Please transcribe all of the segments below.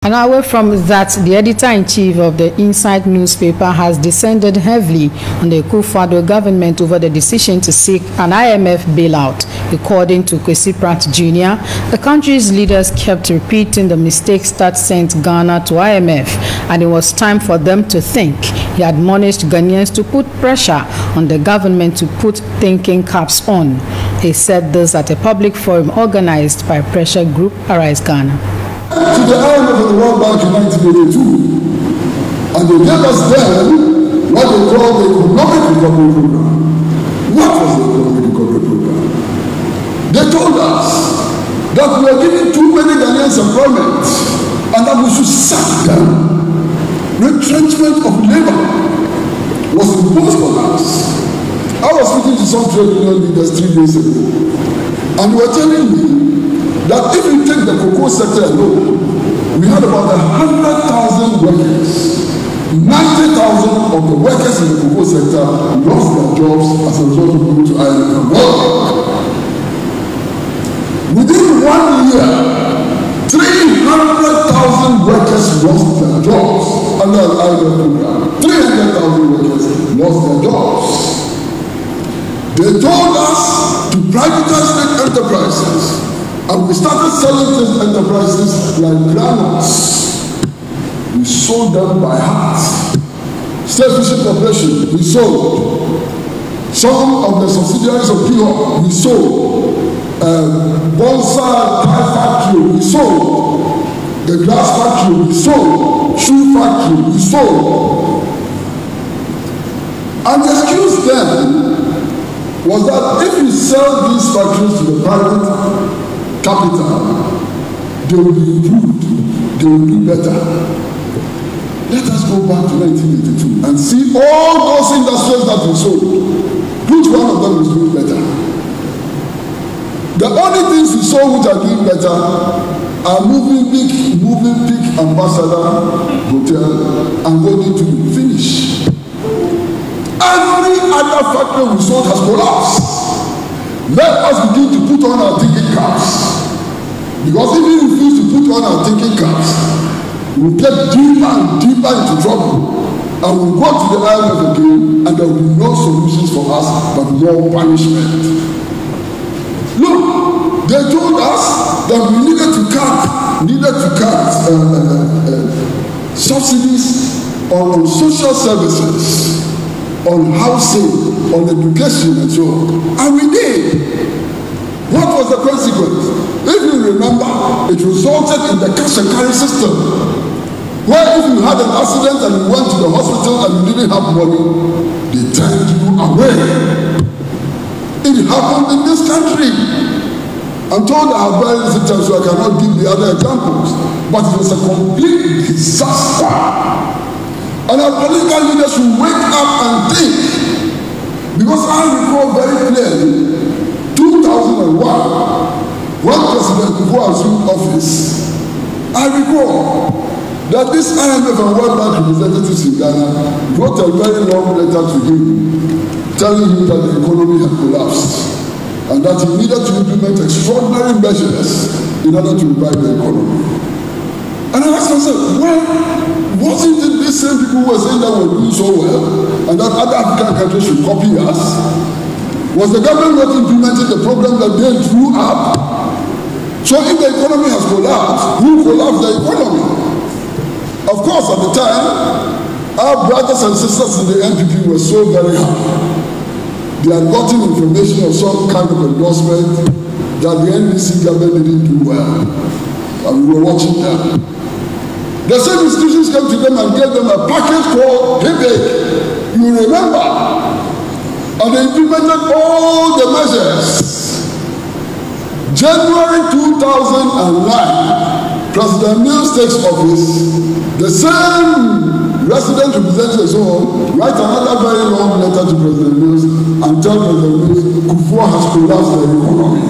And away from that, the editor-in-chief of the Inside newspaper has descended heavily on the Akufo-Addo government over the decision to seek an IMF bailout. According to Kwesi Pratt Jnr., the country's leaders kept repeating the mistakes that sent Ghana to IMF, and it was time for them to think. He admonished Ghanaians to put pressure on the government to put thinking caps on. He said this at a public forum organized by pressure group Arise Ghana. To the IMF and the World Bank in 1982, and they gave us then what they call the Economic Recovery Program. What was the Economic Recovery Program? They told us that we were giving too many Ghanaians employment and that we should sack them. Retrenchment of labor was imposed on us. I was speaking to some trade union leaders 3 days ago, and they were telling me that if you take the cocoa sector alone, we had about 100,000 workers. 90,000 of the workers in the cocoa sector lost their jobs as a result of going to IMF. Within 1 year, 300,000 workers lost their jobs under the IMF program. 300,000 workers lost their jobs. They told us to privatize state enterprises. And we started selling these enterprises like granules. We sold them by heart. State Fishing Corporation, we sold. Some of the subsidiaries of PIO, we sold. Bonsa Tie Factory, we sold. The glass factory, we sold. Shoe factory, we sold. And the excuse then was that if you sell these factories to the private capital, they will be improved, they will do better. Let us go back to 1982 and see all those industries that we sold. Which one of them is doing better? The only things we sold which are doing better are moving peak ambassador hotel and going to finish. Every other factory we sold has collapsed. Let us begin to put on our thinking caps. Because if we refuse to put on our thinking caps, we'll get deeper and deeper into trouble. And we'll go to the IMF again, and there will be no solutions for us but more punishment. Look, they told us that we needed to cut subsidies on social services, on housing, on education, and so on. And we did. What was the consequence? If you remember, it resulted in the cash and carry system, where if you had an accident and you went to the hospital and you didn't have money, they turned you away. It happened in this country. I'm told I have very little time, so I cannot give the other examples, but it was a complete disaster. And our political leaders should wake up and think, because I recall very clearly 2001, when President Akufo-Addo assumed office, I recall that this IMF and World Bank representatives in Ghana wrote a very long letter to him, telling him that the economy had collapsed and that he needed to implement extraordinary measures in order to revive the economy. And I asked myself, well, wasn't it these same people who were saying that we're doing so well and that other African countries should copy us? Was the government not implementing the program that they drew up? So if the economy has collapsed, who collapsed the economy? Of course, at the time, our brothers and sisters in the NPP were so very happy. They had gotten information of some kind of endorsement that the NDC government didn't do well. And we were watching them. The same institutions came to them and gave them a package called Rethink. You remember? And they implemented all the measures. January 2009, President Mills takes office. The same resident representatives write another very long letter to President Mills and tell President Mills Akufo has collapsed the economy.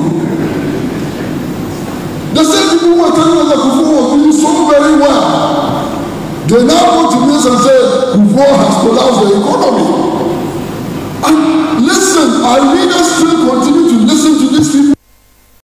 The same people who were telling us that Akufo was doing so very well, they now go to Mills and say Akufo has collapsed the economy. And listen, our leaders still continue to listen to these people.